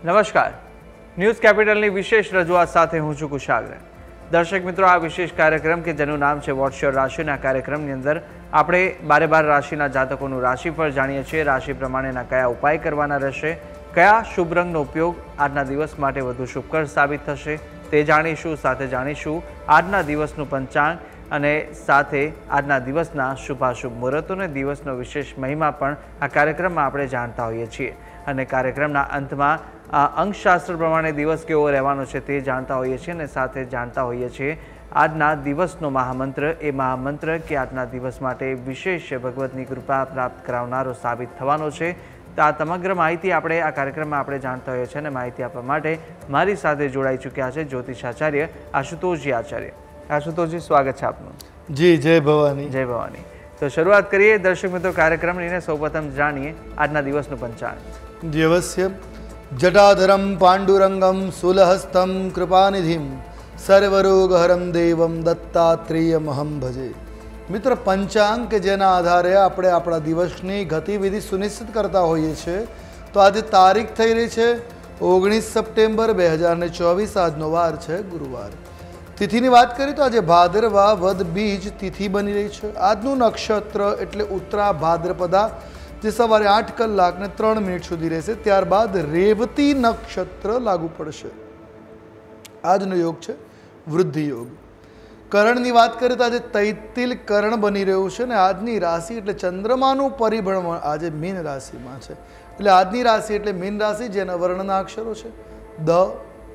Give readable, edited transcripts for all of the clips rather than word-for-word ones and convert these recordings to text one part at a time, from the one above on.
નમસ્કાર, ન્યૂઝ કેપિટલની વિશેષ રજૂઆત સાથે હું છું કુશાગ્ર। દર્શક મિત્રો, આ વિશેષ કાર્યક્રમ કે જેનું નામ છે વોટ્સ યોર રાશિના કાર્યક્રમની અંદર આપણે 12 રાશિના જાતકોનું રાશિફળ જાણીએ છીએ। રાશિ પ્રમાણેના કયા ઉપાય કરવાના રહેશે, કયા શુભ રંગનો ઉપયોગ આજના દિવસ માટે વધુ શુભકર સાબિત થશે તે જાણીશું। સાથે જાણીશું આજના દિવસનું પંચાંગ અને સાથે આજના દિવસના શુભાશુભ મુહૂર્તો અને દિવસનો વિશેષ મહિમા પણ આ કાર્યક્રમમાં આપણે જાણતા હોઈએ છીએ। અને કાર્યક્રમના અંતમાં અંકશાસ્ત્ર પ્રમાણે દિવસ કેવો રહેવાનો છે તે જાણતા હોઈએ છીએ અને સાથે જાણતા હોઈએ છીએ આજના દિવસનો મહામંત્ર। એ મહામંત્ર કે આજના દિવસ માટે વિશેષ ભગવતની કૃપા પ્રાપ્ત કરાવનારો સાબિત થવાનો છે। તો આ સમગ્ર માહિતી આપણે આ કાર્યક્રમમાં આપણે જાણતા હોઈએ છીએ અને માહિતી આપવા માટે મારી સાથે જોડાઈ ચૂક્યા છે જ્યોતિષાચાર્ય આશુતોષજી આચાર્ય। આશુતોષજી, સ્વાગત છે આપનું। જી, જય ભવાની। જય ભવાની। તો શરૂઆત કરીએ દર્શક મિત્રો કાર્યક્રમની। સૌપ્રથમ જાણીએ આજના દિવસનું પંચાંગ। દિવસ્ય જટાધરમ પાંડુરંગમ સુલહસ્તમ કૃપાનિધિમ સર્વરોગહરમ દેવમ દત્તાત્રેયમહમ ભજે। મિત્ર, પંચાંગ કે જેના આધારે આપણે આપણા દિવસની ગતિવિધિ સુનિશ્ચિત કરતા હોઈએ છીએ। તો આજે તારીખ થઈ રહી છે 19 સપ્ટેમ્બર 2024। આજનો વાર છે ગુરુવાર। તિથિની વાત કરીએ તો આજે ભાદરવા વદ બીજ તિથિ બની રહી છે। આજનું નક્ષત્ર એટલે ઉત્તરા ભાદ્રપદા, જે સવારે 8 કલાક ને 3 મિનિટ સુધી રહેશે। ત્યારબાદ રેવતી નક્ષત્ર લાગુ પડશે। આજનો યોગ છે વૃદ્ધિ યોગ। કરણની વાત કરીએ તો આજે તૈતિલ કરણ બની રહ્યું છે ને આજની રાશિ એટલે ચંદ્રમાનું પરિભ્રમણ આજે મીન રાશિમાં છે। એટલે આજની રાશિ એટલે મીન રાશિ, જેના વર્ણના અક્ષરો છે દ,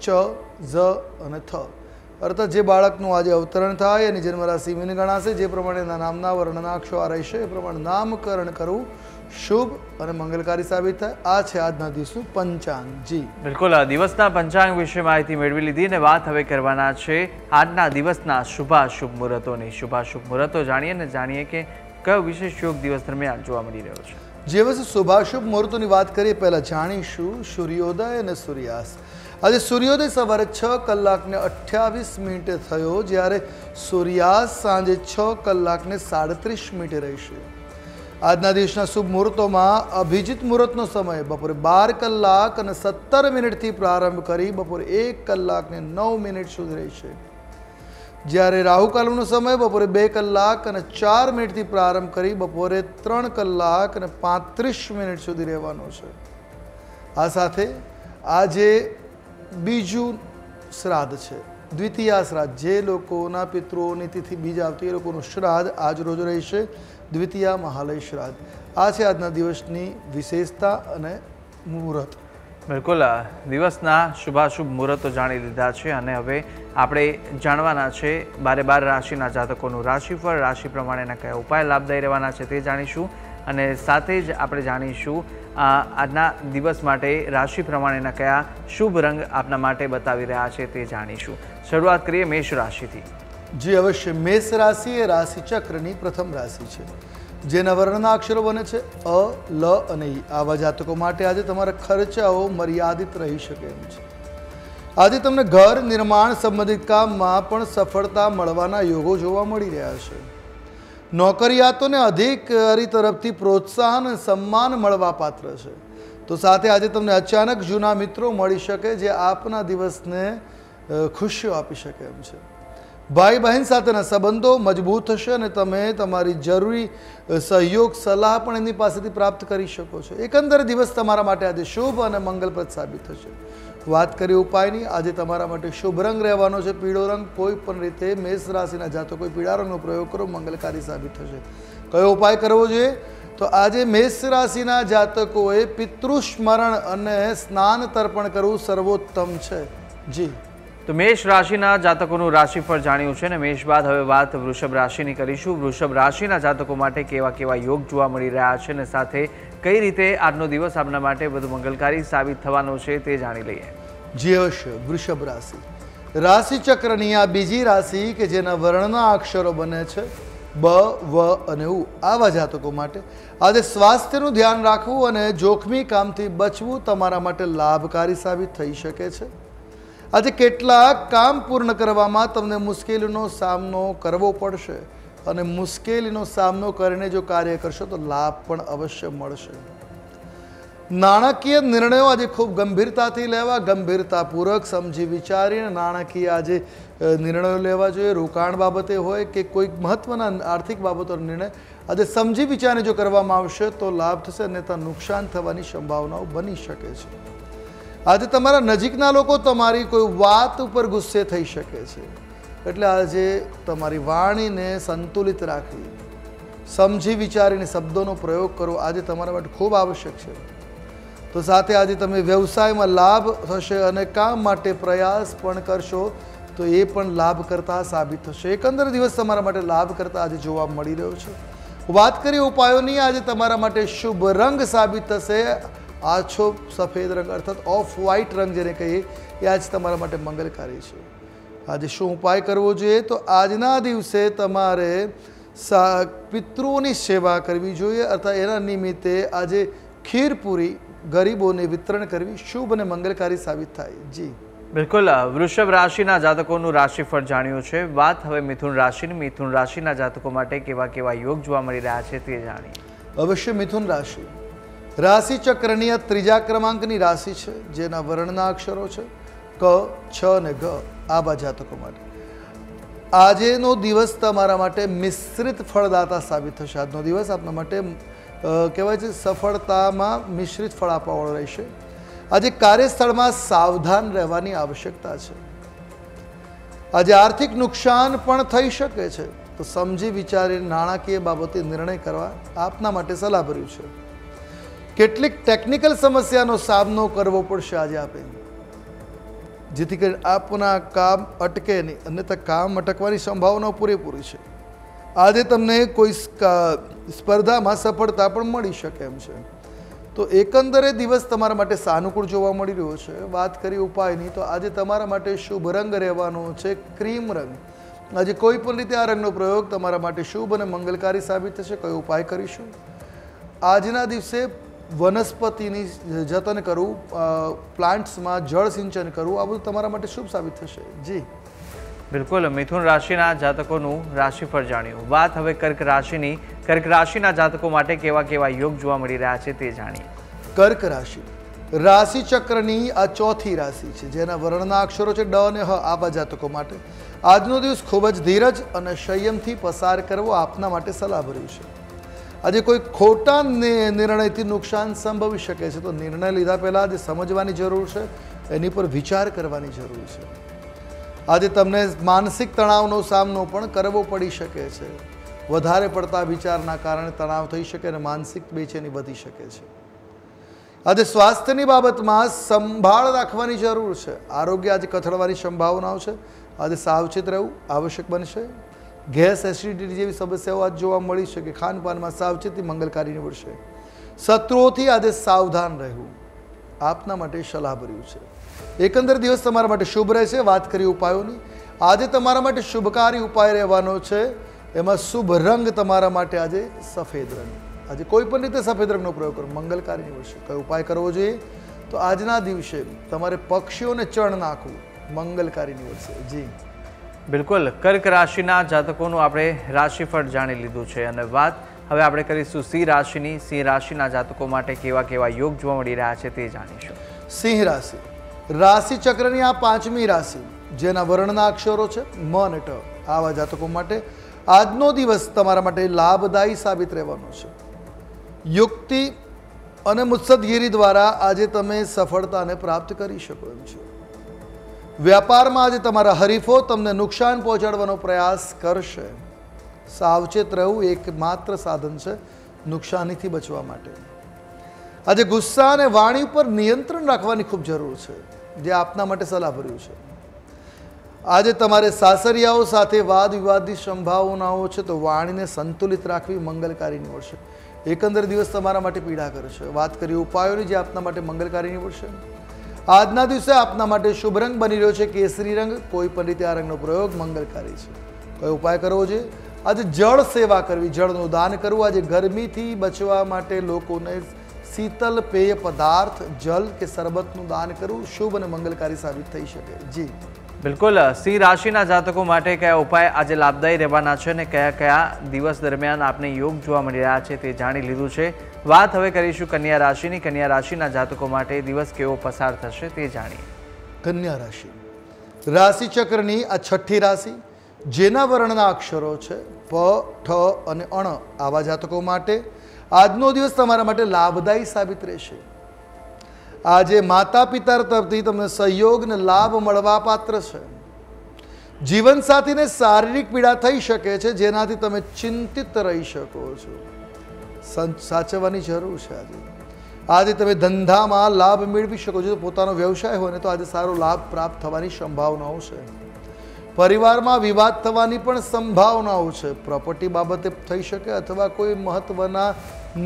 ચ, ઝ અને થ। અર્થાત જે બાળકનું આજે અવતરણ થાય એની જન્મ રાશિ મીન ગણાશે। જે પ્રમાણે એના નામના વર્ણના અક્ષરો રહેશે એ પ્રમાણે નામકરણ કરવું શુભ અને મંગલકારી સાબિત થાય। આ છે આજના દિવસનું પંચાંગ। જી બિલકુલ, આ દિવસના પંચાંગ વિશે માહિતી મેળવી લીધી અને વાત હવે કરવાના છે આજના દિવસના શુભાશુભ મુહૂર્તોની। શુભાશુભ મુહૂર્તો જાણીએ કે કયો વિશેષ યોગ દિવસ દરમિયાન જોવા મળી રહ્યો છે। જે વર્ષે શુભાશુભ મુહૂર્તોની વાત કરીએ પહેલા જાણીશું સૂર્યોદય અને સૂર્યાસ્ત। આજે સૂર્યોદય સવારે 6 કલાક ને 28 મિનિટે થયો, જ્યારે સૂર્યાસ્ત સાંજે 6 કલાક ને 37 મિનિટે રહેશે। આજના દિવસના શુભ મુહૂર્તોમાં અભિજીત મુહૂર્તનો સમય બપોરે 12 કલાક અને 17 મિનિટથી પ્રારંભ કરી બપોરે 1 કલાક ને 9 મિનિટ સુધી રહેશે। જ્યારે રાહુકાલનો સમય બપોરે 2 કલાક અને 4 મિનિટથી પ્રારંભ કરી બપોરે 3 કલાક અને 35 મિનિટ સુધી રહેવાનો છે। આ સાથે આજે બીજું શ્રાદ્ધ છે, દ્વિતીયા શ્રાદ્ધ। જે લોકોના પિતૃઓની તિથિ બીજ આવતી એ લોકોનું શ્રાદ્ધ આજ રોજ રહેશે, દ્વિતીયા મહાલય શ્રાદ્ધ। આ છે આજના દિવસની વિશેષતા અને મુહૂર્ત। બિલકુલ, દિવસના શુભાશુભ મુહૂર્તો જાણી લીધા છે અને હવે આપણે જાણવાના છે 12 રાશિના જાતકોનું રાશિફળ। રાશિ પ્રમાણેના કયા ઉપાય લાભદાયી રહેવાના છે તે જાણીશું અને સાથે જ આપણે જાણીશું આજના દિવસ માટે રાશિ પ્રમાણેના કયા શુભ રંગ આપના માટે બતાવી રહ્યા છે તે જાણીશું। શરૂઆત કરીએ મેષ રાશિથી। જી અવશ્ય। મેષ રાશિ એ રાશિ ચક્રની પ્રથમ રાશિ છે, જેના વર્ણના અક્ષરો બને છે અ, લ અને ઈ। આવા જાતકો માટે આજે તમારા ખર્ચાઓ મર્યાદિત રહી શકે એમ છે। આજે તમને ઘર નિર્માણ સંબંધિત કામમાં પણ સફળતા મળવાના યોગો જોવા મળી રહ્યા છે। નોકરિયાતોને અધિકારી તરફથી પ્રોત્સાહન અને સન્માન મળવા પાત્ર છે। તો સાથે આજે તમને અચાનક જૂના મિત્રો મળી શકે, જે આપના દિવસને ખુશીઓ આપી શકે એમ છે। ભાઈ બહેન સાથેના સંબંધો મજબૂત થશે અને તમે તમારી જરૂરી સહયોગ સલાહ પણ એમની પાસેથી પ્રાપ્ત કરી શકો છો। એકંદરે દિવસ તમારા માટે આજે શુભ અને મંગલપ્રદ સાબિત થશે। વાત કરીએ ઉપાયની, આજે તમારા માટે શુભ રંગ રહેવાનો છે પીળો રંગ। કોઈ પણ રીતે મેષ રાશિના જાતકોએ પીળા રંગનો પ્રયોગ કરો, મંગલકારી સાબિત થશે। કયો ઉપાય કરવો જોઈએ? તો આજે મેષ રાશિના જાતકોએ પિતૃસ્મરણ અને સ્નાન તર્પણ કરવું સર્વોત્તમ છે। જી તો મેષ રાશિના જાતકોનું રાશિફળ જાણ્યું છે અને મેષ બાદ હવે વાત વૃષભ રાશિની કરીશું। વૃષભ રાશિના જાતકો માટે કેવા યોગ જોવા મળી રહ્યા છે અને સાથે કઈ રીતે આજનો દિવસ આપના માટે વધુ મંગલકારી સાબિત થવાનો છે તે જાણી લઈએ। જી અવશ્ય। વૃષભ રાશિ રાશિ ચક્રની આ બીજી રાશિ કે જેના વર્ણના અક્ષરો બને છે બ, વ અને ઉ। આવા જાતકો માટે આજે સ્વાસ્થ્યનું ધ્યાન રાખવું અને જોખમી કામથી બચવું તમારા માટે લાભકારી સાબિત થઈ શકે છે। આજે કેટલાક કામ પૂર્ણ કરવામાં તમને મુશ્કેલીનો સામનો કરવો પડશે અને મુશ્કેલીનો સામનો કરીને જો કાર્ય કરશો તો લાભ પણ અવશ્ય મળશે। નાણાકીય નિર્ણયો આજે ખૂબ ગંભીરતાથી લેવા, ગંભીરતાપૂર્વક સમજી વિચારીને નાણાકીય આજે નિર્ણયો લેવા જોઈએ. રોકાણ બાબતે હોય કે કોઈક મહત્વના આર્થિક બાબતોનો નિર્ણય આજે સમજી વિચારીને જો કરવામાં આવશે તો લાભ થશે, અન્યથા નુકસાન થવાની સંભાવનાઓ બની શકે છે. આજે તમારા નજીકના લોકો તમારી કોઈ વાત ઉપર ગુસ્સે થઈ શકે છે, એટલે આજે તમારી વાણીને સંતુલિત રાખવી, સમજી વિચારીને શબ્દોનો પ્રયોગ કરવો આજે તમારા માટે ખૂબ આવશ્યક છે. તો સાથે આજે તમે વ્યવસાયમાં લાભ થશે અને કામ માટે પ્રયાસ પણ કરશો તો એ પણ લાભ કરતા સાબિત થશે. એકંદર દિવસ તમારા માટે લાભ કરતા આજે જોવા મળી રહ્યો છે. વાત કરીએ ઉપાયોની, આજે તમારા માટે શુભ રંગ સાબિત થશે આછો સફેદ રંગ અર્થાત ઓફ વ્હાઇટ રંગ જેને કહીએ એ આજ તમારા માટે મંગલકારી છે. આજે શું ઉપાય કરવો જોઈએ? તો આજના દિવસે તમારે પિતૃઓની સેવા કરવી જોઈએ, અર્થાત એના નિમિત્તે આજે ખીરપુરી ગરીબોને વિતરણ કરવી શુભ અને મંગલકારી સાબિત થાય. જી બિલકુલ. વૃષભ રાશિના જાતકોનું રાશિફળ જાણ્યું છે. વાત હવે મિથુન રાશિની. મિથુન રાશિના જાતકો માટે કેવા કેવા યોગ જોવા મળી રહ્યા છે તે જાણીએ. અવશ્ય મિથુન રાશિ રાશિ ચક્રની આ ત્રીજા ક્રમાંકની રાશિ છે, જેના વર્ણના અક્ષરો છે ક, છ અને ગ. આવા જાતકો માટે આજનો દિવસ તમારા માટે મિશ્રિત ફળદાતા સાબિત થશે. આજનો દિવસ આપના માટે કહેવાય છે સફળતામાં મિશ્રિત ફળ આપવાવાળો રહેશે. આજે કાર્યસ્થળમાં સાવધાન રહેવાની આવશ્યકતા છે. આજે આર્થિક નુકસાન પણ થઈ શકે છે, તો સમજી વિચારીને નાણાકીય બાબતે નિર્ણય કરવા આપના માટે સલાહભર્યું છે. કેટલીક ટેકનિકલ સમસ્યાનો સામનો કરવો પડશે આજે આપે, જેથી કરીને આપના કામ અટકે નહીં, અન્યથા કામ અટકવાની સંભાવના પૂરેપૂરી છે. આજે તમને કોઈ સ્પર્ધામાં સફળતા પણ મળી શકે એમ છે. તો એકંદરે દિવસ તમારા માટે સાનુકૂળ જોવા મળી રહ્યો છે. વાત કરી ઉપાયની, તો આજે તમારા માટે શુભ રંગ રહેવાનો છે ક્રીમ રંગ. આજે કોઈ પણ રીતે આ રંગનો પ્રયોગ તમારા માટે શુભ અને મંગલકારી સાબિત થશે. કયો ઉપાય કરીશું? આજના દિવસે વનસ્પતિની જતન કરવું, પ્લાન્ટ્સમાં જળ સિંચન કરવું, આ બધું તમારા માટે શુભ સાબિત થશે. જી બિલકુલ. મિથુન રાશિના જાતકોનું રાશિફળ જાણ્યું. વાત હવે કર્ક રાશિની. કર્ક રાશિના જાતકો માટે કેવા કેવા યોગ જોવા મળી રહ્યા છે તે જાણીએ. કર્ક રાશિ રાશિ ચક્રની આ ચોથી રાશિ છે, જેના વર્ણના અક્ષરો છે ડ અને હ. આવા જાતકો માટે આજનો દિવસ ખૂબ જ ધીરજ અને સંયમથી પસાર કરવો આપના માટે સલાહભર્યું છે. આજે કોઈ ખોટા નિર્ણયથી નુકસાન સંભવી શકે છે, તો નિર્ણય લીધા પહેલાં આજે સમજવાની જરૂર છે, એની પર વિચાર કરવાની જરૂર છે. આજે તમને માનસિક તણાવનો સામનો પણ કરવો પડી શકે છે. વધારે પડતા વિચારના કારણે તણાવ થઈ શકે અને માનસિક બેચેની વધી શકે છે. આજે સ્વાસ્થ્યની બાબતમાં સંભાળ રાખવાની જરૂર છે. આરોગ્ય આજે કથળવાની સંભાવનાઓ છે. આજે સાવચેત રહેવું આવશ્યક બનશે. ગેસ, એસિડિટી જેવી સમસ્યાઓ આજ જોવા મળી શકે. ખાનપાનમાં સાવચેતી મંગલકારી નીવડશે. શત્રુઓથી આજે સાવધાન રહેવું આપના માટે સલાહભર્યું છે. એકંદર દિવસ તમારા માટે શુભ રહેશે. વાત કરી ઉપાયોની, આજે તમારા માટે શુભકારી ઉપાય રહેવાનો છે. એમાં શુભ રંગ તમારા માટે આજે સફેદ રંગ. આજે કોઈ પણ રીતે સફેદ રંગનો પ્રયોગ કરો, મંગલકારી નીવડશે. કયો ઉપાય કરવો જોઈએ? તો આજના દિવસે તમારે પક્ષીઓને ચણ નાખવું મંગલકારી નીવડશે. જી બિલકુલ. કર્ક રાશિના જાતકોનું આપણે રાશિફળ જાણી લીધું છે અને વાત હવે આપણે કરીશું સિંહ રાશિની. સિંહ રાશિના જાતકો માટે કેવા કેવા યોગ જોવા મળી રહ્યા છે તે જાણીશું. સિંહ રાશિ રાશિ ચક્રની આ પાંચમી રાશિ, જેના વર્ણના અક્ષરો છે મ અને ટ. આવા જાતકો માટે આજનો દિવસ તમારા માટે લાભદાયી સાબિત રહેવાનો છે. યુક્તિ અને મુત્સદગીરી દ્વારા આજે તમે સફળતાને પ્રાપ્ત કરી શકો એમ છે. વ્યાપારમાં આજે તમારા હરીફો તમને નુકસાન પહોંચાડવાનો પ્રયાસ કરશે. સાવચેત રહેવું એકમાત્ર સાધન છે નુકસાનીથી બચવા માટે. આજે ગુસ્સા અને વાણી ઉપર નિયંત્રણ રાખવાની ખૂબ જરૂર છે, જે આપના માટે સલાહભર્યું છે. આજે તમારે સાસરિયાઓ સાથે વાદ વિવાદની સંભાવનાઓ છે, તો વાણીને સંતુલિત રાખવી મંગલકારી નીવડશે. એકંદર દિવસ તમારા માટે પીડા કરશે. વાત કરીએ ઉપાયોની, જે આપના માટે મંગલકારી નીવડશે. આજના દિવસે આપના માટે શુભ રંગ બની રહ્યો છે કેસરી રંગ. કોઈ પણ રીતે આ રંગનો પ્રયોગ મંગલકારી છે. કયો ઉપાય કરવો જોઈએ? આજે જળ સેવા કરવી, જળનું દાન કરવું. આજે ગરમીથી બચવા માટે લોકોને શીતલ પેય પદાર્થ, જલ કે શરબતનું દાન કરવું શુભ અને મંગલકારી સાબિત થઈ શકે. જી બિલકુલ. સિંહ રાશિના જાતકો માટે કયા ઉપાય આજે લાભદાયી રહેવાના છે અને કયા કયા દિવસ દરમિયાન આપને યોગ જોવા મળી રહ્યા છે તે જાણી લીધું છે. વાત હવે કરીશું કન્યા રાશિની. કન્યા રાશિના જાતકો માટે દિવસ કેવો પસાર થશે તે જાણીએ. કન્યા રાશિ રાશિ ચક્રની આ છઠ્ઠી રાશિ, જેના વર્ણના અક્ષરો છે પ, ઠ અને અણ, આવા જાતકો માટે આજનો દિવસ તમારા માટે લાભદાયી સાબિત રહેશે. આજે માતા પિતા તરફથી તમને સહયોગ અને લાભ મળવા પાત્ર છે. જીવનસાથીને શારીરિક પીડા થઈ શકે છે, જેનાથી તમે ચિંતિત રહી શકો છો. સાચવવાની જરૂર છે. આજે તમે ધંધામાં લાભ મેળવી શકો છો. પોતાનો વ્યવસાય હોય ને તો આજે સારો લાભ પ્રાપ્ત થવાની સંભાવનાઓ છે. પરિવારમાં વિવાદ થવાની પણ સંભાવનાઓ છે. પ્રોપર્ટી બાબતે થઈ શકે અથવા કોઈ મહત્વના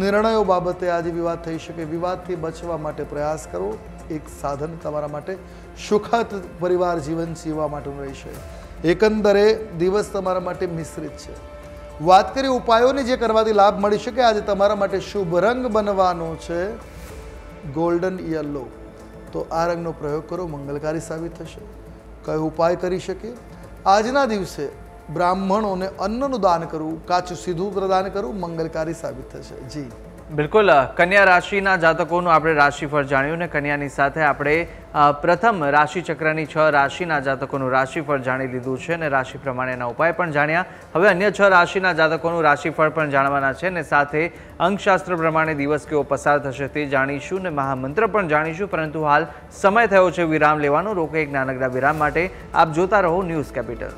નિર્ણયો બાબતે આજે વિવાદ થઈ શકે. વિવાદથી બચવા માટે પ્રયાસ કરો. એક સાધન તમારા માટે સુખદ પરિવાર જીવન જીવવા માટેનું રહેશે. એકંદરે દિવસ તમારા માટે મિશ્રિત છે. વાત કરીએ ઉપાયોની જે કરવાથી લાભ મળી શકે. આજે તમારા માટે શુભ રંગ બનવાનો છે ગોલ્ડન યલો. તો આ રંગનો પ્રયોગ કરો, મંગલકારી સાબિત થશે. કયો ઉપાય કરી શકીએ? આજના દિવસે બ્રાહ્મણોને અન્નનું દાન કરવું, કાચું સીધું પ્રદાન કરવું મંગલકારી સાબિત થશે. જી બિલકુલ. કન્યા રાશિના જાતકોનું આપણે રાશિફળ જાણ્યું ને કન્યાની સાથે આપણે પ્રથમ રાશિચક્રની 6 રાશિના જાતકોનું રાશિફળ જાણી લીધું છે અને રાશિ પ્રમાણેના ઉપાય પણ જાણ્યા. હવે અન્ય 6 રાશિના જાતકોનું રાશિફળ પણ જાણવાના છે ને સાથે અંકશાસ્ત્ર પ્રમાણે દિવસ કેવો પસાર થશે તે જાણીશું ને મહામંત્ર પણ જાણીશું. પરંતુ હાલ સમય થયો છે વિરામ લેવાનો. રોકે એક નાનકડા વિરામ માટે. આપ જોતા રહો ન્યૂઝ કેપિટલ.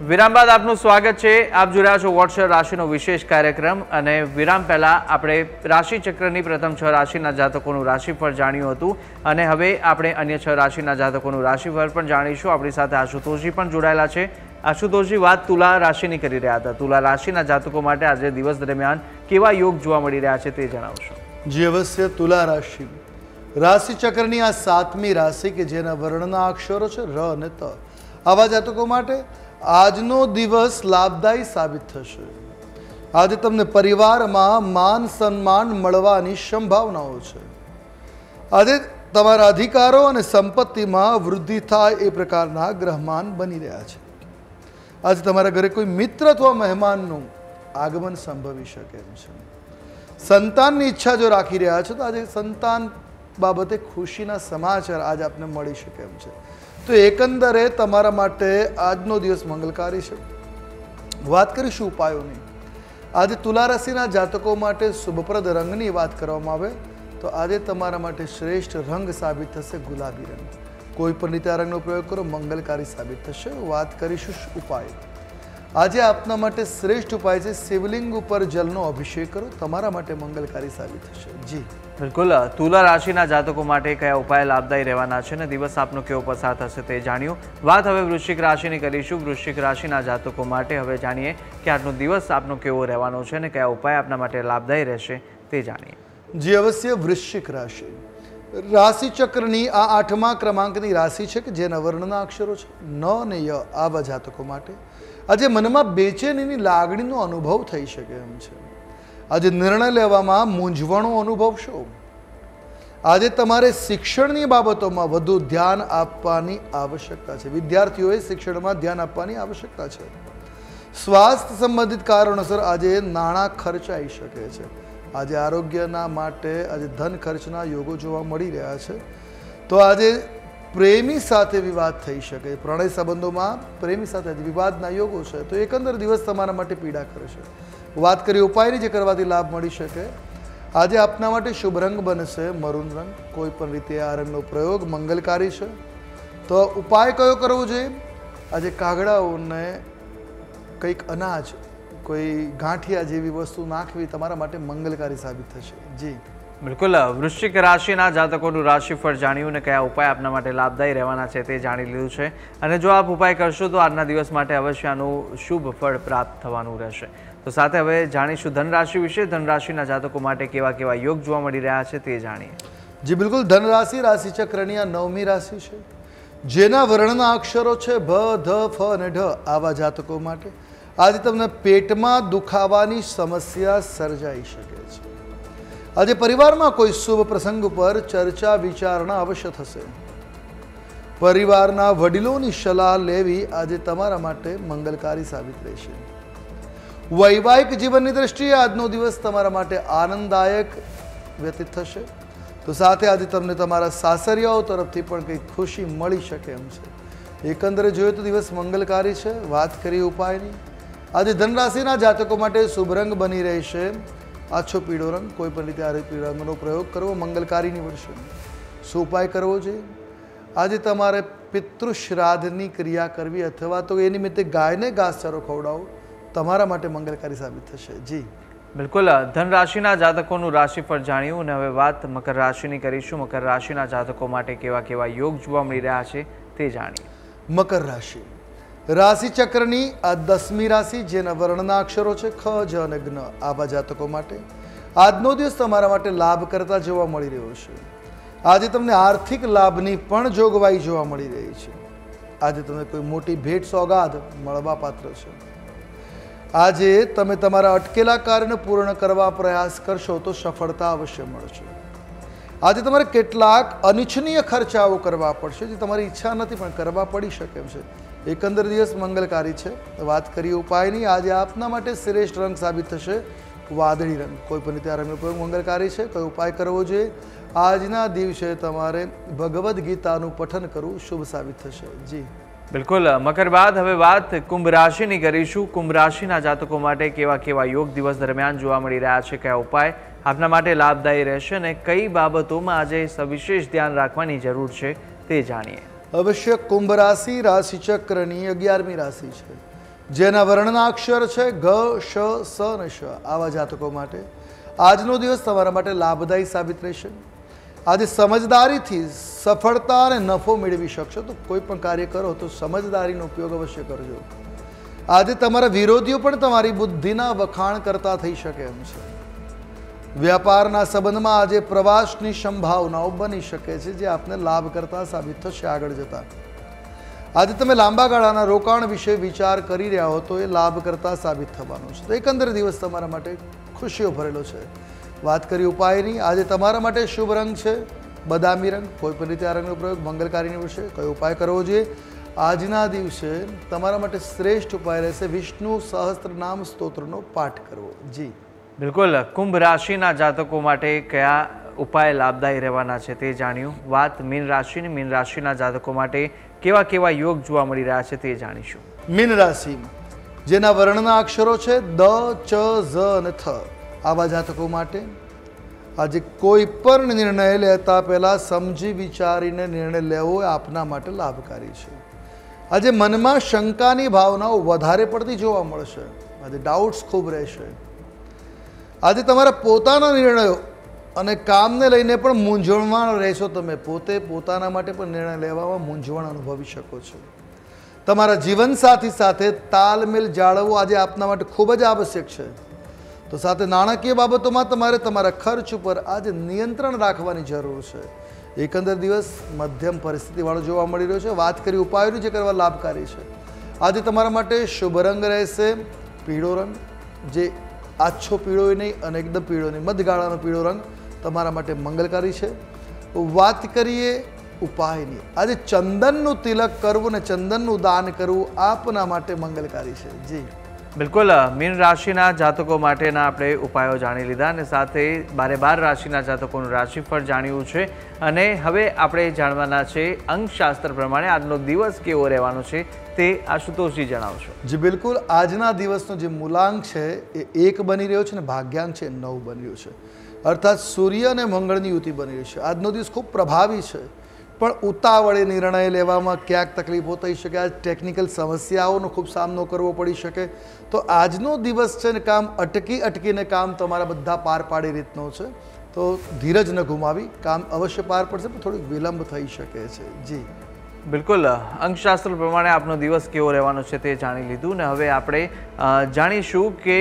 વિરામ બાદ આપનું સ્વાગત છે. આપ જોઈ રહ્યા છો વોટ્સએપ રાશિનો વિશેષ કાર્યક્રમ અને વિરામ પહેલા આપણે રાશિચક્રની પ્રથમ 6 રાશિના જાતકોનું રાશિફળ જાણ્યું હતું અને હવે આપણે અન્ય 6 રાશિના જાતકોનું રાશિફળ પણ જાણીશું. આપણી સાથે આશુતોષજી પણ જોડાયેલા છે. આશુતોષજી, વાત તુલા રાશિની કરી રહ્યા હતા. તુલા રાશિના જાતકો માટે આજે દિવસ દરમિયાન કેવા યોગ જોવા મળી રહ્યા છે તે જણાવશો. જે અવશ્ય તુલા રાશિ રાશિચક્રની આ 7મી રાશિ કે જેના વર્ણના અક્ષરો છે ર અને ત, આવા જાતકો માટે આજનો દિવસ લાભદાયી સાબિત થશે. આજે તમને પરિવારમાં માન સન્માન મળવાની સંભાવનાઓ છે. આજે તમારા અધિકારો અને સંપત્તિમાં વૃદ્ધિ થાય એ પ્રકારના ગ્રહમાન બની રહ્યા છે. આજે તમારા ઘરે કોઈ મિત્ર અથવા મહેમાનનું આગમન સંભવી શકે એમ છે. સંતાનની ઈચ્છા જો રાખી રહ્યા છો તો આજે સંતાન બાબતે ખુશીના સમાચાર આજે આપને મળી શકે એમ છે. તો એકંદરે તમારા માટે આજનો દિવસ મંગલકારી છે. વાત કરીશું ઉપાયોની. આજે તુલા રાશિના જાતકો માટે શુભપ્રદ રંગની વાત કરવામાં આવે તો આજે તમારા માટે શ્રેષ્ઠ રંગ સાબિત થશે ગુલાબી રંગ. કોઈ પણ રીતે આ રંગનો પ્રયોગ કરો, મંગલકારી સાબિત થશે. વાત કરીશું ઉપાય. આજે આપના માટે શ્રેષ્ઠ ઉપાય છે શિવલિંગ ઉપર જલનો અભિષેક કરો. તમારા માટે મંગલકારી સાબિત થશે. જી બિલકુલ. તુલા રાશિના જાતકો માટે કયા ઉપાય લાભદાયી રહેવાના છે ને દિવસ આપનો કેવો પસાર થશે તે જાણ્યું. વાત હવે વૃશ્ચિક રાશિની કરીશું. વૃશ્ચિક રાશિના જાતકો માટે હવે જાણીએ કે આજનો દિવસ આપનો કેવો રહેવાનો છે ને કયા ઉપાય આપના માટે લાભદાયી રહેશે તે જાણીએ. જે અવશ્ય વૃશ્ચિક રાશિ રાશિચક્રની આ 8મા ક્રમાંકની રાશિ છે કે જેના વર્ણના અક્ષરો છે ન અને ય, આવા જાતકો માટે આજે મનમાં બેચેનીની લાગણીનો અનુભવ થઈ શકે એમ છે. આજે નિર્ણય લેવામાં મૂંઝવણો અનુભવશો. આજે તમારે શિક્ષણની બાબતોમાં વધુ ધ્યાન આપવાની આવશ્યકતા છે. વિદ્યાર્થીઓએ શિક્ષણમાં ધ્યાન આપવાની આવશ્યકતા છે. સ્વાસ્થ્ય સંબંધિત કારણોસર આજે નાણાં ખર્ચાઈ શકે છે. આજે આરોગ્યના માટે આજે ધન ખર્ચના યોગો જોવા મળી રહ્યા છે. તો આજે પ્રેમી સાથે વિવાદ થઈ શકે. પ્રણય સંબંધોમાં પ્રેમી સાથે વિવાદના યોગો છે. તો એકંદર દિવસ તમારા માટે પીડા કરશે. વાત કરીએ ઉપાયની જે કરવાથી લાભ મળી શકે. આજે આપના માટે શુભ રંગ બનશે મરૂન રંગ. કોઈ પણ રીતે આ રંગનો પ્રયોગ મંગલકારી છે. તો ઉપાય કયો કરવો જોઈએ? આજે કાગડાઓને કંઈક અનાજ, કોઈ ગાંઠિયા જેવી વસ્તુ નાખવી તમારા માટે મંગલકારી સાબિત થશે. જી બિલકુલ. વૃશ્ચિક રાશિના જાતકોનું રાશિફળ જાણ્યું ને કયા ઉપાય આપના માટે લાભદાયી રહેવાના છે તે જાણી લીધું છે. અને જો આપ ઉપાય કરશો તો આજના દિવસ માટે અવશ્ય આનું શુભ ફળ પ્રાપ્ત થવાનું રહેશે. તો સાથે હવે જાણીશું ધનરાશિ વિશે. ધનરાશિના જાતકો માટે કેવા કેવા યોગ જોવા મળી રહ્યા છે તે જાણીએ. જી બિલકુલ, ધન રાશિ રાશિચક્રની આ 9મી રાશિ છે, જેના વર્ણના અક્ષરો છે ભ, ધ, ફ અને ઢ. આવા જાતકો માટે આજે તમને પેટમાં દુખાવાની સમસ્યા સર્જાઈ શકે છે. આજે પરિવારમાં કોઈ શુભ પ્રસંગ ઉપર ચર્ચા વિચારણા અવશ્ય થશે. પરિવારના વડીલોની સલાહ લેવી આજે તમારા માટે મંગલકારી સાબિત રહેશે. વૈવાહિક જીવનની દ્રષ્ટિએ આજનો દિવસ તમારા માટે આનંદદાયક વ્યતીત થશે. તો સાથે આજે તમને તમારા સાસરિયાઓ તરફથી પણ કંઈક ખુશી મળી શકે એમ છે. એકંદરે જોઈએ તો દિવસ મંગલકારી છે. વાત કરીએ ઉપાયની, આજે ધનરાશિના જાતકો માટે શુભ રંગ બની રહેશે આછો પીળો રંગ. કોઈ પણ રીતે આ પીળા રંગનો પ્રયોગ કરવો મંગલકારી નીવડશે. શું ઉપાય કરવો જોઈએ? આજે તમારે પિતૃશ્રાદ્ધની ક્રિયા કરવી અથવા તો એ નિમિત્તે ગાયને ઘાસચારો ખવડાવો, તમારા માટે મંગલકારી સાબિત થશે. જી બિલકુલ, ધન રાશિના જાતકોનું રાશિફળ જાણ્યું અને હવે વાત મકર રાશિની કરીશું. મકર રાશિના જાતકો માટે કેવા કેવા યોગ જોવા મળી રહ્યા છે તે જાણીએ. મકર રાશિ રાશિચક્રની આ 10મી રાશિ, જેના વર્ણના અક્ષરો છે ખ, જ અને જ્ઞ. આવા જાતકો માટે આજનો દિવસ તમારા માટે લાભ કરતા જોવા મળી રહ્યો છે. આજે તમને આર્થિક લાભની પણ જોગવાઈ જોવા મળી રહી છે. આજે તમને કોઈ મોટી ભેટ સોગાદ મળવા પાત્ર છે. આજે તમે તમારા અટકેલા કાર્યને પૂર્ણ કરવા પ્રયાસ કરશો તો સફળતા અવશ્ય મળશે. આજે તમારે કેટલાક અનિચ્છનીય ખર્ચાઓ કરવા પડશે, જે તમારી ઈચ્છા નથી પણ કરવા પડી શકે એમ છે. એકંદર દિવસ મંગલકારી છે. વાત કરીએ ઉપાયની, આજે આપના માટે શ્રેષ્ઠ રંગ સાબિત થશે વાદળી રંગ. કોઈ પણ રીતે આ રંગનો પ્રયોગ મંગલકારી છે. કયો ઉપાય કરવો જોઈએ? આજના દિવસે તમારે ભગવદ્ ગીતાનું પઠન કરવું શુભ સાબિત થશે. જી બિલકુલ, મકર બાદ હવે વાત કુંભ રાશિની કરીશું. કુંભ રાશિના જાતકો માટે કેવા કેવા યોગ દિવસ દરમિયાન જોવા મળી રહ્યા છે, કયા ઉપાય આપના માટે લાભદાયી રહેશે અને કઈ બાબતોમાં આજે સવિશેષ ધ્યાન રાખવાની જરૂર છે તે જાણીએ. અવશ્ય કુંભ રાશિ રાશિચક્રની 11મી રાશિ છે, જેના વર્ણના અક્ષર છે ઘ, શ, સ અને શ. આવા જાતકો માટે આજનો દિવસ તમારા માટે લાભદાયી સાબિત રહેશે. આજે સમજદારીથી સફળતા અને નફો મેળવી શકશો. તો કોઈ પણ કાર્ય કરો તો સમજદારીનો ઉપયોગ અવશ્ય કરજો. આજે તમારા વિરોધીઓ પણ તમારી બુદ્ધિના વખાણ કરતા થઈ શકે એમ છે. વ્યાપારના સંબંધમાં આજે પ્રવાસની સંભાવનાઓ બની શકે છે, જે આપને લાભ કરતા સાબિત થશે આગળ જતા. આજે તમે લાંબા ગાળાના રોકાણ વિશે વિચાર કરી રહ્યા હો તો એ લાભ કરતા સાબિત થવાનું છે. તો એકંદર દિવસ તમારા માટે ખુશીઓ ભરેલો છે. વાત કરી ઉપાયની, આજે તમારા માટે શુભ રંગ છે બદામી રંગ. કોઈ પણ રીતે આ રંગનો પ્રયોગ મંગલકારી નીવડશે. કયો ઉપાય કરવો જોઈએ? આજના દિવસે તમારા માટે શ્રેષ્ઠ ઉપાય રહેશે વિષ્ણુ સહસ્ત્રનામ સ્તોત્રનો પાઠ કરવો. જી બિલકુલ, કુંભ રાશિના જાતકો માટે કયા ઉપાય લાભદાયી રહેવાના છે તે જાણ્યું. વાત મીન રાશિની, મીન રાશિના જાતકો માટે કેવા કેવા યોગ જોવા મળી રહ્યા છે તે જાણીશું. મીન રાશિ, જેના વર્ણના અક્ષરો છે દ, ચ, ઝ અને થ. આવા જાતકો માટે આજે કોઈ પણ નિર્ણય લેતા પહેલાં સમજી વિચારીને નિર્ણય લેવો એ આપના માટે લાભકારી છે. આજે મનમાં શંકાની ભાવનાઓ વધારે પડતી જોવા મળશે. આજે ડાઉટ્સ ખૂબ રહેશે. આજે તમારા પોતાના નિર્ણયો અને કામને લઈને પણ મૂંઝવણમાં રહેશો. તમે પોતે પોતાના માટે પણ નિર્ણય લેવામાં મૂંઝવણ અનુભવી શકો છો. તમારા જીવનસાથી સાથે તાલમેલ જાળવવો આજે આપના માટે ખૂબ જ આવશ્યક છે. તો સાથે નાણાકીય બાબતોમાં તમારે તમારા ખર્ચ ઉપર આજે નિયંત્રણ રાખવાની જરૂર છે. એકંદર દિવસ મધ્યમ પરિસ્થિતિવાળો જોવા મળી રહ્યો છે. વાત કરી ઉપાયોની, જે કરવા લાભકારી છે. આજે તમારા માટે શુભ રંગ રહેશે પીળો રંગ, જે આછો પીળો નહીં અને એકદમ પીળો નહીં, મધગાળાનો પીળો રંગ તમારા માટે મંગલકારી છે. વાત કરીએ ઉપાયની, આજે ચંદનનું તિલક કરવું ને ચંદનનું દાન કરવું આપના માટે મંગલકારી છે. જી બિલકુલ, મીન રાશિના જાતકો માટેના આપણે ઉપાયો જાણી લીધા અને સાથે 12 રાશિના જાતકોનું રાશિફળ જાણ્યું છે. અને હવે આપણે જાણવાના છે અંકશાસ્ત્ર પ્રમાણે આજનો દિવસ કેવો રહેવાનો છે તે આશુતોષજી જણાવશો. જી બિલકુલ, આજના દિવસનો જે મૂલાંક છે એ 1 બની રહ્યો છે અને ભાગ્યાંક છે 9 બની રહ્યો છે. અર્થાત સૂર્ય અને મંગળની યુતિ બની રહી છે. આજનો દિવસ ખૂબ પ્રભાવી છે, પણ ઉતાવળે નિર્ણય લેવામાં ક્યાંક તકલીફો થઈ શકે. આજ ટેકનિકલ સમસ્યાઓનો ખૂબ સામનો કરવો પડી શકે. તો આજનો દિવસ છે ને કામ અટકીને કામ તમારા બધા પાર પાડી રીતનો છે. તો ધીરજ ન ગુમાવી, કામ અવશ્ય પાર પડશે, પણ થોડીક વિલંબ થઈ શકે છે. જી બિલકુલ, અંકશાસ્ત્ર પ્રમાણે આપનો દિવસ કેવો રહેવાનો છે તે જાણી લીધું ને હવે આપણે જાણીશું કે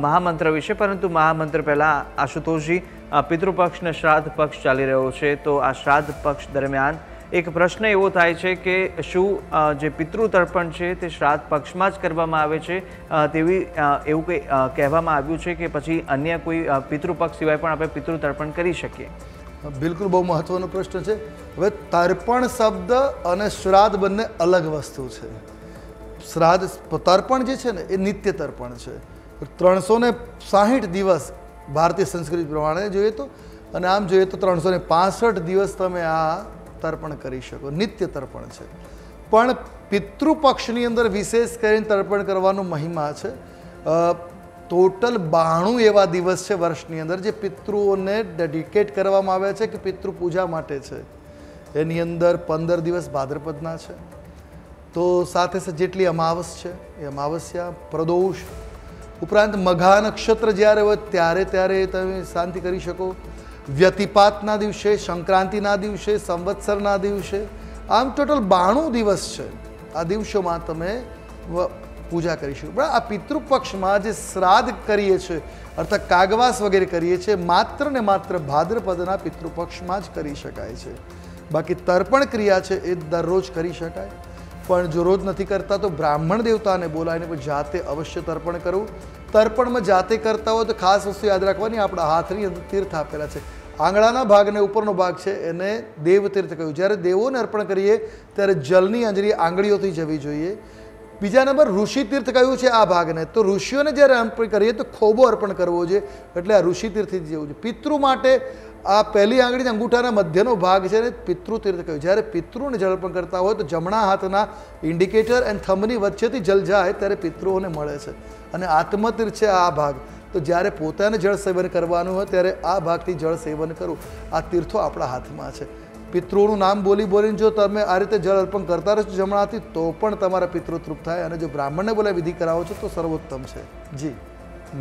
મહામંત્ર વિશે. પરંતુ મહામંત્ર પહેલાં આશુતોષજી પિતૃપક્ષ ને શ્રાદ્ધ પક્ષ ચાલી રહ્યો છે, તો આ શ્રાદ્ધ પક્ષ દરમિયાન એક પ્રશ્ન એવો થાય છે કે શું જે પિતૃ તર્પણ છે તે શ્રાદ્ધ પક્ષમાં જ કરવામાં આવે છે તેવી એવું કંઈ કહેવામાં આવ્યું છે કે પછી અન્ય કોઈ પિતૃપક્ષ સિવાય પણ આપણે પિતૃ તર્પણ કરી શકીએ? બિલકુલ, બહુ મહત્વનો પ્રશ્ન છે. હવે તર્પણ શબ્દ અને શ્રાદ્ધ બંને અલગ વસ્તુ છે. શ્રાદ્ધ તર્પણ જે છે ને એ નિત્ય તર્પણ છે. 360 દિવસ ભારતીય સંસ્કૃતિ પ્રમાણે જોઈએ તો, અને આમ જોઈએ તો 365 દિવસ તમે આ તર્પણ કરી શકો, નિત્ય તર્પણ છે. પણ પિતૃપક્ષની અંદર વિશેષ કરીને તર્પણ કરવાનો મહિમા છે. ટોટલ 92 એવા દિવસ છે વર્ષની અંદર જે પિતૃઓને ડેડિકેટ કરવામાં આવ્યા છે કે પિતૃ પૂજા માટે છે. એની અંદર 15 દિવસ ભાદ્રપદના છે, તો સાથે સાથે જેટલી અમાવસ છે એ અમાવસ્યા, પ્રદોષ ઉપરાંત મઘા નક્ષત્ર જ્યારે હોય ત્યારે તમે શાંતિ કરી શકો. વ્યતિપાતના દિવસે, સંક્રાંતિના દિવસે, સંવત્સરના દિવસે, આમ ટોટલ 92 દિવસ છે. આ દિવસોમાં તમે પૂજા કરી શકો. પણ આ પિતૃપક્ષમાં જે શ્રાદ્ધ કરીએ છીએ અર્થાત કાગવાસ વગેરે કરીએ છીએ માત્ર ને માત્ર ભાદ્રપદના પિતૃપક્ષમાં જ કરી શકાય છે. બાકી તર્પણ ક્રિયા છે એ દરરોજ કરી શકાય, પણ જો રોજ નથી કરતા તો બ્રાહ્મણ દેવતાને બોલાવીને પણ જાતે અવશ્ય તર્પણ કરવું. તર્પણમાં જાતે કરતા હોય તો ખાસ વસ્તુ યાદ રાખવાની, આપણા હાથની અંદર તીર્થ આપેલા છે. આંગળાના ભાગને ઉપરનો ભાગ છે એને દેવતીર્થ કહ્યું. જ્યારે દેવોને અર્પણ કરીએ ત્યારે જલની અંજળી આંગળીઓથી જવી જોઈએ. બીજા નંબર ઋષિ તીર્થ કહ્યું છે આ ભાગને, તો ઋષિઓને જ્યારે અર્પણ કરીએ તો ખોબો અર્પણ કરવો જોઈએ, એટલે આ ઋષિ તીર્થથી જવું જોઈએ. પિતૃ માટે આ પહેલી આંગળી અંગૂઠાના મધ્યનો ભાગ છે ને પિતૃ તીર્થ કહ્યું. જ્યારે પિતૃને જળ અર્પણ કરતા હોય તો જમણા હાથના ઇન્ડિકેટર અને થંબની વચ્ચેથી જલ જાય ત્યારે પિતૃઓને મળે છે. અને આત્મતીર્થ છે આ ભાગ, તો જ્યારે પોતાને જળ સેવન કરવાનું હોય ત્યારે આ ભાગથી જળ સેવન કરવું. આ તીર્થો આપણા હાથમાં છે. પિતૃઓનું નામ બોલીને જો તમે આ રીતે જળ અર્પણ કરતા રહેશો જમણાથી તો પણ તમારા પિતૃ તૃપ્ત થાય, અને જો બ્રાહ્મણને બોલાવી વિધિ કરાવો છો તો સર્વોત્તમ છે. જી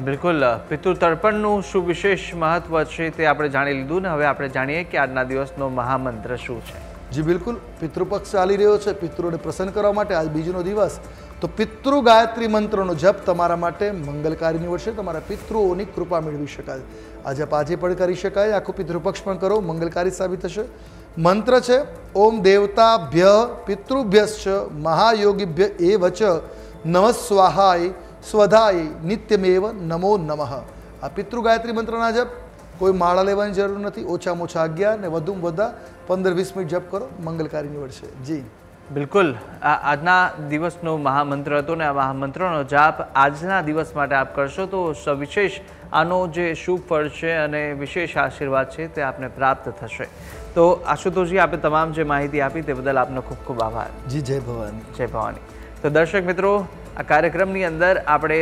બિલકુલ, પિતૃ તર્પણનું શું વિશેષ મહત્વ છે તે આપણે જાણી લીધું ને હવે આપણે જાણીએ કે આજના દિવસનો મહામંત્ર શું છે. જી બિલકુલ, પિતૃપક્ષ ચાલી રહ્યો છે. પિતૃઓને પ્રસન્ન કરવા માટે આજ બીજનો દિવસ, તો પિતૃ ગાયત્રી મંત્રનો જપ તમારા માટે મંગલકારી નીવડશે. તમારા પિતૃઓની કૃપા મેળવી શકાય. આ જપ આજે પણ કરી શકાય, આખો પિતૃપક્ષ પણ કરો, મંગલકારી સાબિત થશે. મંત્ર છે ઓમ દેવતાભ્ય પિતૃભ્યશ્ચ મહાયોગીભ્ય એવ ચ નમઃ સ્વાહાય સ્વધાય નિત્યમેવ નમો નમઃ. આ પિતૃ ગાયત્રી મંત્રના જપ કોઈ માળા લેવાની જરૂર નથી. ઓછામાં ઓછા 11 ને વધુમાં વધુ 15-20 મિનિટ જપ કરો, મંગલકારી નીવડશે. જી બિલકુલ, આ આજના દિવસનો મહામંત્ર હતો ને આ મહામંત્રનો જાપ આજના દિવસ માટે આપ કરશો તો સવિશેષ આનો જે શુભ ફળ છે અને વિશેષ આશીર્વાદ છે તે આપને પ્રાપ્ત થશે. તો આશુતોષજી, આપે તમામ જે માહિતી આપી તે બદલ આપનો ખૂબ ખૂબ આભાર. જી જય ભવાની. જય ભવાની. તો દર્શક મિત્રો, આ કાર્યક્રમની અંદર આપણે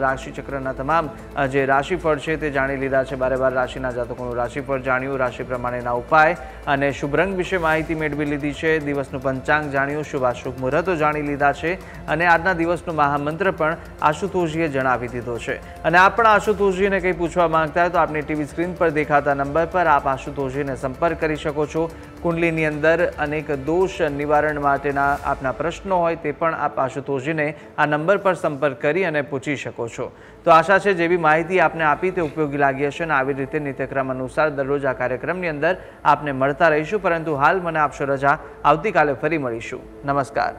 રાશિચક્રના તમામ જે રાશિફળ છે તે જાણી લીધા છે. 12 રાશિના જાતકોનું રાશિફળ જાણ્યું, રાશિ પ્રમાણેના ઉપાય અને શુભ રંગ વિશે માહિતી મેળવી લીધી છે. દિવસનું પંચાંગ જાણ્યું, શુભાશુભ મુહૂર્તો જાણી લીધા છે અને આજના દિવસનો મહામંત્ર પણ આશુતોષજીએ જણાવી દીધો છે. અને આપ પણ આશુતોષજીને કંઈ પૂછવા માંગતા હોય તો આપની ટીવી સ્ક્રીન પર દેખાતા નંબર પર આપ આશુતોષજીને સંપર્ક કરી શકો છો. કુંડલીની અંદર અનેક દોષ નિવારણ માટેના આપના પ્રશ્નો હોય તે પણ આપ આશુતોષજીને આ નંબર પર સંપર્ક કરી અને પૂછી શકો છો. તો આશા છે જેવી માહિતી આપને આપી તે ઉપયોગી લાગી હશે અને આવી રીતે નિત્યક્રમ અનુસાર દરરોજ આ કાર્યક્રમની અંદર આપને મળતા રહીશું. પરંતુ હાલ મને આપશો રજા. આવતીકાલે ફરી મળીશું. નમસ્કાર.